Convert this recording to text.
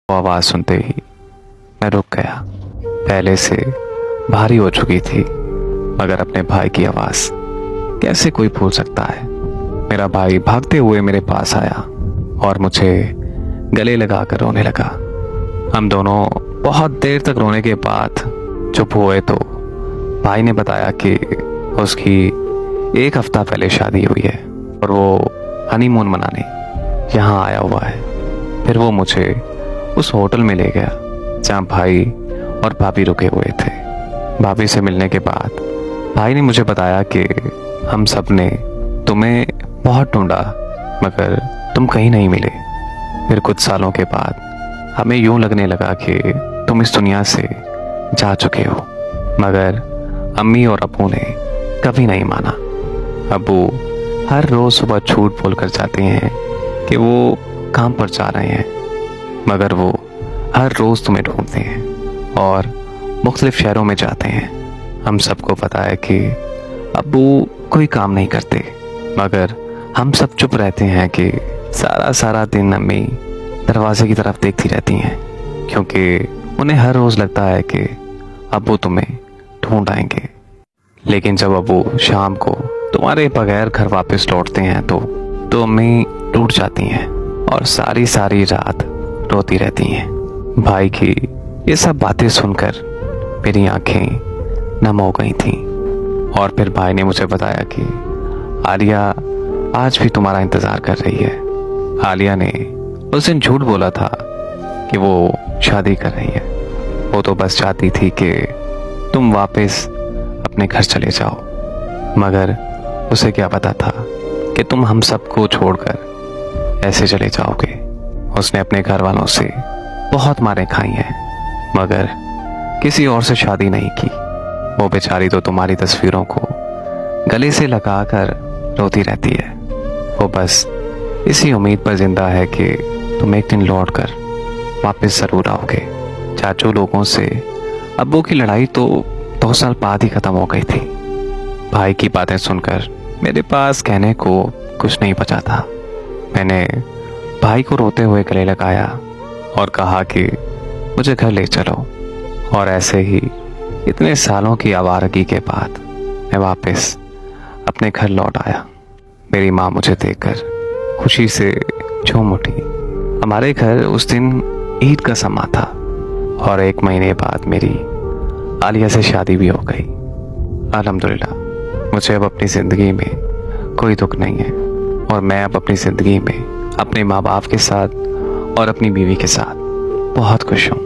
वो आवाज़ सुनते ही मैं रुक गया। पहले से भारी हो चुकी थी, मगर अपने भाई की आवाज़ कैसे कोई भूल सकता है। मेरा भाई भागते हुए मेरे पास आया और मुझे गले लगाकर रोने लगा। हम दोनों बहुत देर तक रोने के बाद चुप हुए तो भाई ने बताया कि उसकी एक हफ्ता पहले शादी हुई है और वो हनीमून मनाने यहाँ आया हुआ है। फिर वो मुझे उस होटल में ले गया जहाँ भाई और भाभी रुके हुए थे। भाभी से मिलने के बाद भाई ने मुझे बताया कि हम सब ने तुम्हें बहुत ढूंढा मगर तुम कहीं नहीं मिले। फिर कुछ सालों के बाद हमें यूं लगने लगा कि तुम इस दुनिया से जा चुके हो, मगर अम्मी और अब्बू ने कभी नहीं माना। अब्बू हर रोज़ सुबह झूठ बोलकर जाते हैं कि वो काम पर जा रहे हैं, मगर वो हर रोज़ तुम्हें ढूंढते हैं और मुख्तलिफ शहरों में जाते हैं। हम सबको पता है कि अब्बू कोई काम नहीं करते, मगर हम सब चुप रहते हैं कि सारा दिन अम्मी दरवाजे की तरफ देखती रहती हैं, क्योंकि उन्हें हर रोज़ लगता है कि अब्बू तुम्हें ढूंढ आएंगे। लेकिन जब अब्बू शाम को तुम्हारे बगैर घर वापस लौटते हैं तो अम्मी टूट जाती हैं और सारी रात रोती रहती हैं। भाई की ये सब बातें सुनकर मेरी आंखें नम हो गई थीं और फिर भाई ने मुझे बताया कि आलिया आज भी तुम्हारा इंतज़ार कर रही है। आलिया ने उस दिन झूठ बोला था कि वो शादी कर रही है। वो तो बस चाहती थी कि तुम वापस अपने घर चले जाओ, मगर उसे क्या पता था कि तुम हम सबको छोड़कर ऐसे चले जाओगे। उसने अपने घर वालों से बहुत मारें खाई हैं, मगर किसी और से शादी नहीं की। वो बेचारी तो तुम्हारी तस्वीरों को गले से लगाकर रोती रहती है। वो बस इसी उम्मीद पर जिंदा है कि तुम एक दिन लौटकर वापस ज़रूर आओगे। चाचू लोगों से अब्बू की लड़ाई तो 2 साल बाद ही ख़त्म हो गई थी। भाई की बातें सुनकर मेरे पास कहने को कुछ नहीं बचा था। मैंने भाई को रोते हुए गले लगाया और कहा कि मुझे घर ले चलो। और ऐसे ही इतने सालों की आवारगी के बाद मैं वापस अपने घर लौट आया। मेरी माँ मुझे देखकर खुशी से झूम उठी। हमारे घर उस दिन ईद का समा था और 1 महीने बाद मेरी आलिया से शादी भी हो गई। अल्हम्दुलिल्लाह, मुझे अब अपनी ज़िंदगी में कोई दुख नहीं है और मैं अब अपनी ज़िंदगी में अपने माँ बाप के साथ और अपनी बीवी के साथ बहुत खुश हूँ।